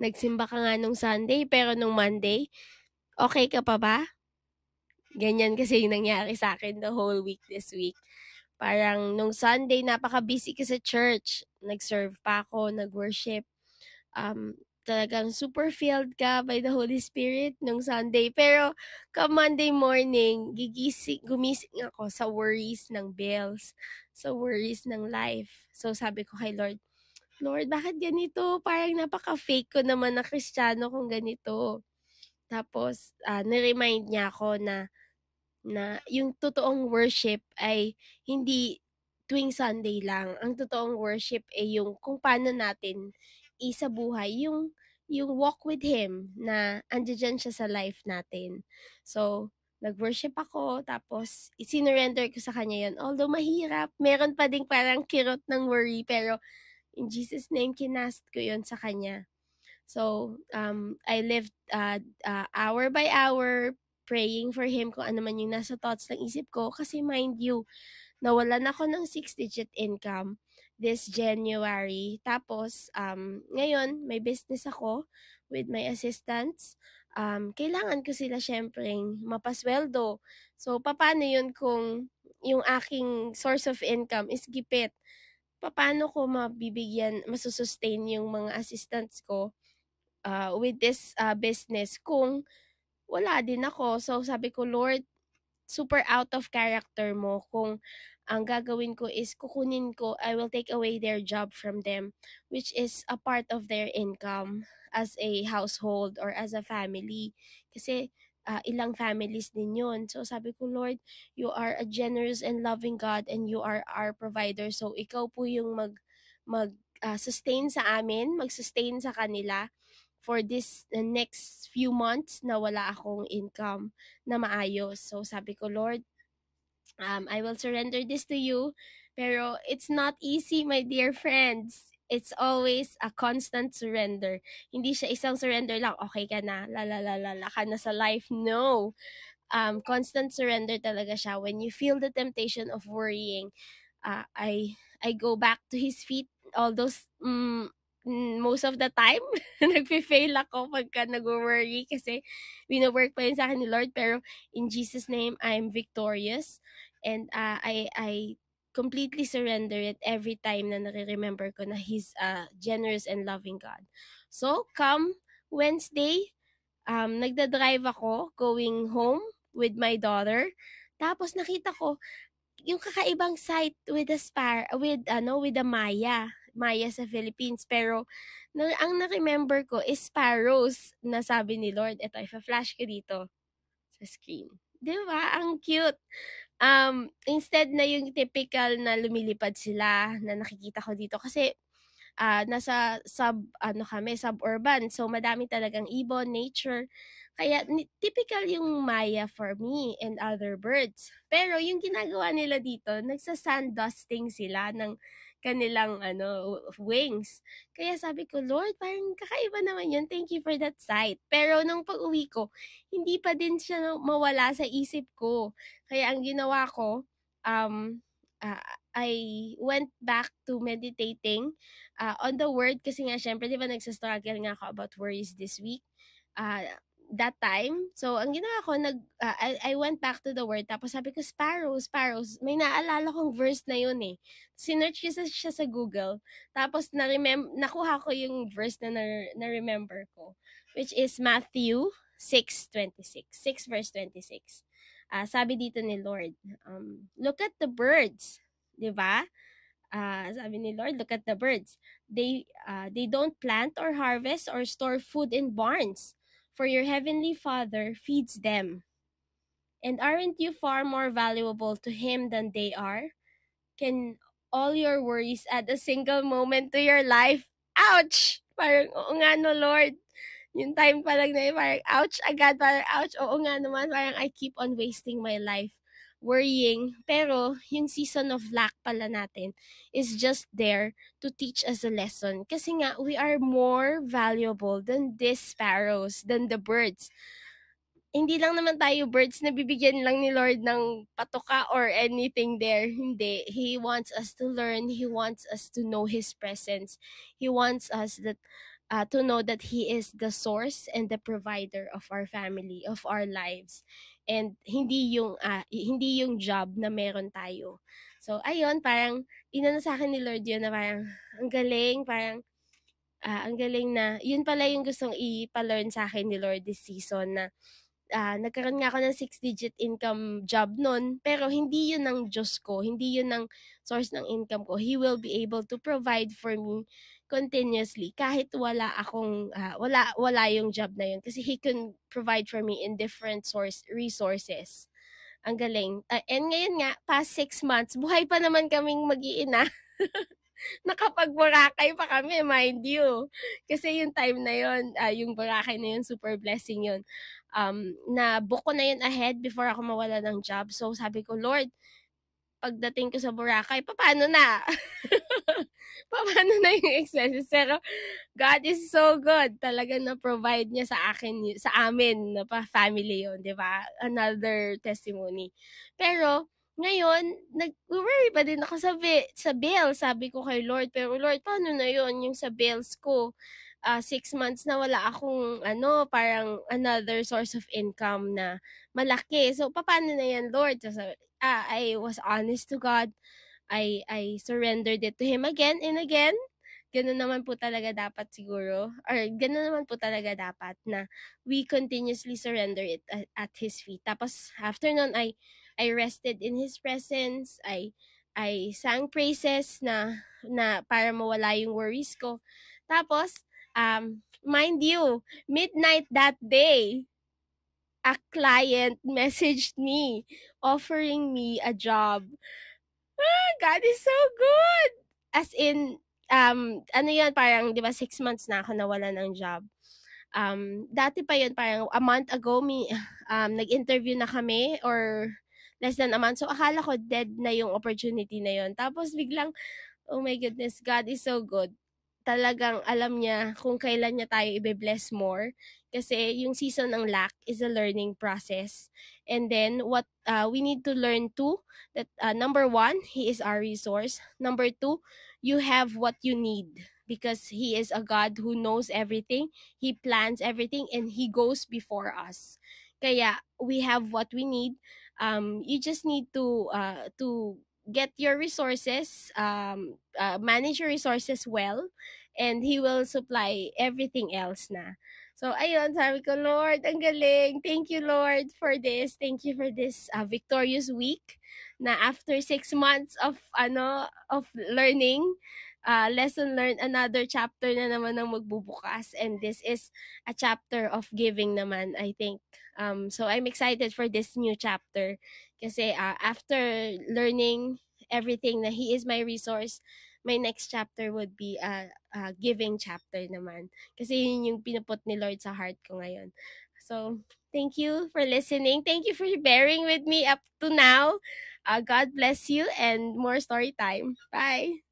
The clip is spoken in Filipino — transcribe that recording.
nagsimba ka nga nung Sunday, pero nung Monday, okay ka pa ba? Ganyan kasi yung nangyari sa akin the whole week this week. Parang nung Sunday, napaka-busy ka sa church. Nag-serve pa ako, nag-worship. Talagang super filled ka by the Holy Spirit nung Sunday. Pero come Monday morning, gumising ako sa worries ng bills, sa worries ng life. So sabi ko kay Lord, Lord, bakit ganito? Parang napaka-fake ko naman na Kristiyano kung ganito. Tapos, na-remind niya ako na yung totoong worship ay hindi tuwing Sunday lang. Ang totoong worship ay yung kung paano natin isabuhay yung walk with Him na andiyan siya sa life natin. So, nag-worship ako, tapos sinurrender ko sa Kanya yun. Although mahirap, meron pa ding parang kirot ng worry, pero in Jesus' name, kinast ko yun sa Kanya. So, I lived hour by hour praying for him kung ano man yung nasa thoughts ng isip ko. Kasi mind you, nawalan ako ng 6-digit income this January. Tapos, ngayon, may business ako with my assistants. Kailangan ko sila syempreng mapasweldo. So, paano yun kung yung aking source of income is gipit? Paano ko masusustain yung mga assistants ko with this business kung wala din ako? So sabi ko, Lord, super out of character mo kung ang gagawin ko is kukunin ko, I will take away their job from them, which is a part of their income as a household or as a family. Kasi ilang families din yun. So sabi ko, Lord, you are a generous and loving God and you are our provider. So ikaw po yung sustain sa amin, mag-sustain sa kanila for this the next few months na wala akong income na maayos. So sabi ko, Lord, I will surrender this to you. Pero it's not easy, my dear friends. It's always a constant surrender. Hindi siya isang surrender lang, okay ka na, la ka na sa life. No. Constant surrender talaga siya. When you feel the temptation of worrying, I go back to His feet. All those most of the time, nagfe-fail ako pagka nag-worry kasi wino-work pa yun sa akin ni Lord. Pero in Jesus' name, I'm victorious. And I completely surrender it every time na nare-remember ko na He's a generous and loving God. So, come Wednesday, nagda-drive ako going home with my daughter. Tapos nakita ko yung kakaibang site with the Maya sa Philippines. Pero ang na-remember ko is sparrows na sabi ni Lord. Ito, ifa-flash ko dito sa screen. Di ba? Ang cute. Instead na yung typical na lumilipad sila na nakikita ko dito. Kasi nasa suburban. So, madami talagang ibon, nature. Kaya, typical yung Maya for me and other birds. Pero, yung ginagawa nila dito, nagsa-sand dusting sila ng kanilang wings. Kaya sabi ko, Lord, parang kakaiba naman yun. Thank you for that sight. Pero, nung pag-uwi ko, hindi pa din siya mawala sa isip ko. Kaya, ang ginawa ko, I went back to meditating on the word kasi nga syempre 'di ba nagsa-struggle nga ako about worries this week. That time, so ang ginawa ko I went back to the word tapos sabi ko sparrows, sparrows. May naalala kong verse na yun eh. Sinearch ko siya sa Google. Tapos nakuha ko yung verse na remember ko, which is Matthew 6:26. 6 verse 26. Sabi dito ni Lord, look at the birds, 'di ba? Sabi ni Lord, look at the birds. They don't plant or harvest or store food in barns, for your heavenly Father feeds them. And aren't you far more valuable to Him than they are? Can all your worries add a single moment to your life? Ouch! Parang, oo nga no, Lord. Yung time pa lang na yun, parang ouch agad, parang ouch, oo nga naman, parang I keep on wasting my life worrying. Pero yung season of lack pala natin is just there to teach us a lesson. Kasi nga, we are more valuable than these sparrows, than the birds. Hindi lang naman tayo birds na bibigyan lang ni Lord ng patoka or anything there. Hindi. He wants us to learn. He wants us to know His presence. He wants us that to know that He is the source and the provider of our family, of our lives. And hindi yung job na meron tayo. So ayun, parang inano sa akin ni Lord yun na parang ang galing, parang ang galing na yun pala yung gustong ipa-learn sa akin ni Lord this season na nagkaroon nga ako ng 6-digit income job nun, pero hindi yun ang Diyos ko, hindi yun ang source ng income ko. He will be able to provide for me continuously kahit wala yung job na yun kasi He can provide for me in different resources. Ang galing. And ngayon nga, past 6 months, buhay pa naman kaming mag-iina. Nakapag-Boracay pa kami, mind you. Kasi yung time na yun, yung Boracay na yun, super blessing yun. Na-book ko na yun ahead before ako mawala ng job. So sabi ko, Lord, pagdating ko sa Boracay, paano na? Paano na yung expenses? Pero God is so good. Talagang na-provide niya sa amin, na pa-family yun, di ba? Another testimony. Pero, ngayon, nag-worry pa din ako sa bill. Sabi ko kay Lord, pero Lord, paano na yun yung sa bills ko? 6 months na wala akong parang another source of income na malaki. So, paano na yan, Lord? So, I was honest to God. I surrendered it to Him again and again. Ganun naman po talaga dapat siguro. Or ganun naman po talaga dapat na we continuously surrender it at His feet. Tapos, after nun, I rested in His presence. I sang praises na para mawala yung worries ko. Tapos, mind you, midnight that day, a client messaged me offering me a job. God is so good! As in, ano yun, parang, di ba, 6 months na ako nawala ng job. Dati pa yun, parang a month ago, nag-interview na kami or less than a month. So, akala ko dead na yung opportunity na yun. Tapos, biglang, oh my goodness, God is so good. Talagang alam niya kung kailan niya tayo i-bless more. Kasi yung season ng lack is a learning process. And then what we need to learn too, that number 1, He is our resource. Number 2, you have what you need because He is a God who knows everything. He plans everything and He goes before us. Kaya we have what we need. You just need to get your resources, manage your resources well, and He will supply everything else na. So, ayun, sabi ko, Lord, ang galing. Thank you, Lord, for this. Thank you for this victorious week na after 6 months of learning, lesson learned, another chapter na naman ang magbubukas. And this is a chapter of giving naman, I think. So, I'm excited for this new chapter. Kasi after learning everything na He is my resource, my next chapter would be a giving chapter naman. Kasi yun yung pinuput ni Lord sa heart ko ngayon. So, thank you for listening. Thank you for bearing with me up to now. God bless you and more story time. Bye!